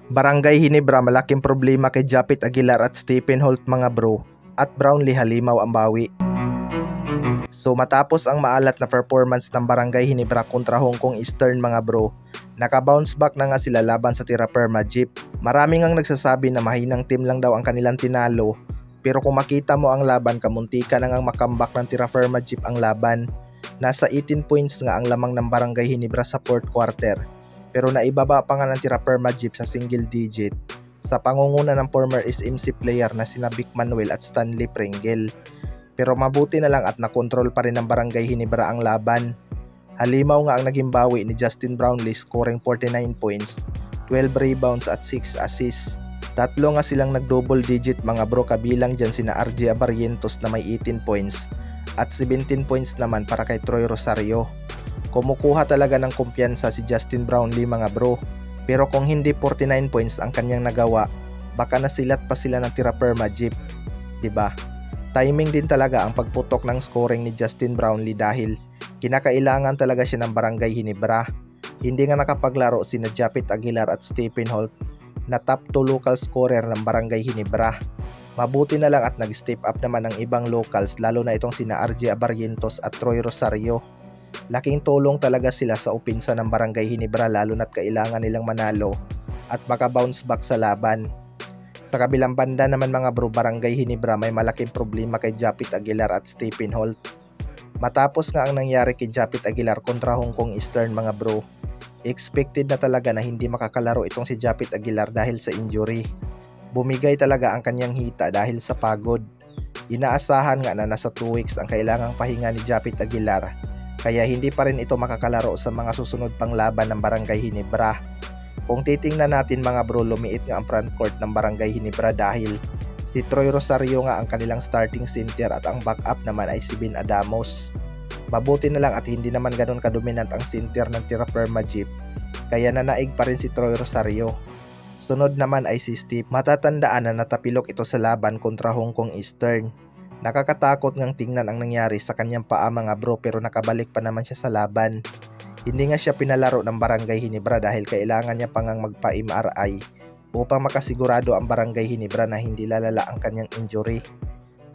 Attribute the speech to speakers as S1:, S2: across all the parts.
S1: Barangay Hinebra malaking problema kay Japit Aguilar at Stephen Holt mga bro, at Brownlee Halimaw ang bawi. So matapos ang maalat na performance ng Barangay Hinebra kontra Hong Kong Eastern mga bro, naka-bounce back na nga sila laban sa Tira Perma Jeep. Maraming ang nagsasabi na mahinang team lang daw ang kanilang tinalo, pero kung makita mo ang laban, kamuntika na ngang makambak ng Tira Perma Jeep ang laban. Nasa 18 points nga ang lamang ng Barangay Hinebra sa 4th quarter, pero naibaba pa nga ng Tira Perma Jeep sa single digit sa pangunguna ng former SMC player na sina Vic Manuel at Stanley Pringle. Pero mabuti na lang at nakontrol pa rin ng Barangay Hinebra ang laban. Halimaw nga ang naging bawi ni Justin Brownlee, scoring 49 points, 12 rebounds at 6 assists. Tatlo nga silang nag-double digit mga bro, kabilang dyan sina RJ Abarrientos na may 18 points at 17 points naman para kay Troy Rosario. Kumukuha talaga ng kumpiyansa si Justin Brownlee mga bro, pero kung hindi 49 points ang kanyang nagawa, baka nasilat pa sila ng Tira Perma Jeep, diba? Timing din talaga ang pagputok ng scoring ni Justin Brownlee dahil kinakailangan talaga siya ng Barangay Hinebra. Hindi nga nakapaglaro sina Japit Aguilar at Stephen Holt na top 2 local scorer ng Barangay Hinebra. Mabuti na lang at nag-step up naman ang ibang locals, lalo na itong sina RJ Abarrientos at Troy Rosario. Laking tulong talaga sila sa opensa ng Barangay Hinebra, lalo na't kailangan nilang manalo at baka bounce back sa laban. Sa kabilang banda naman mga bro, Barangay Hinebra may malaking problema kay Japit Aguilar at Stephen Holt. Matapos nga ang nangyari kay Japit Aguilar kontra Hong Kong Eastern mga bro, expected na talaga na hindi makakalaro itong si Japit Aguilar dahil sa injury. Bumigay talaga ang kanyang hita dahil sa pagod. Inaasahan nga na nasa 2 weeks ang kailangang pahinga ni Japit Aguilar, kaya hindi pa rin ito makakalaro sa mga susunod pang laban ng Barangay Hinebra. Kung titingnan natin mga bro, lumiit nga ang front court ng Barangay Hinebra dahil si Troy Rosario nga ang kanilang starting center at ang backup naman ay si Ben Adamos. Mabuti na lang at hindi naman ganun kadominant ang center ng Tira Perma Jeep, kaya nanaig pa rin si Troy Rosario. Sunod naman ay si Steve. Matatandaan na natapilok ito sa laban kontra Hong Kong Eastern. Nakakatakot ngang tingnan ang nangyari sa kanyang paa mga bro, pero nakabalik pa naman siya sa laban. Hindi nga siya pinalaro ng Barangay Hinebra dahil kailangan niya pang magpa-MRI upang makasigurado ang Barangay Hinebra na hindi lalala ang kanyang injury.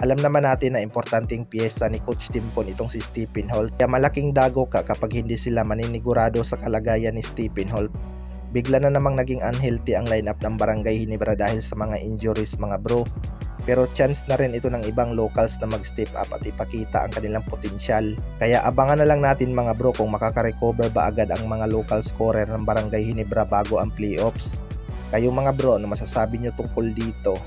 S1: Alam naman natin na importanteng piyesa ni Coach Timpon itong si Stephen Holt, kaya malaking dago ka kapag hindi sila maninigurado sa kalagayan ni Stephen Holt. Bigla na namang naging unhealthy ang lineup ng Barangay Hinebra dahil sa mga injuries mga bro. Pero chance na rin ito ng ibang locals na mag-step up at ipakita ang kanilang potensyal. Kaya abangan na lang natin mga bro kung makaka-recover ba agad ang mga local scorer ng Barangay Hinebra bago ang playoffs. Kayo mga bro, ano masasabi nyo tungkol dito?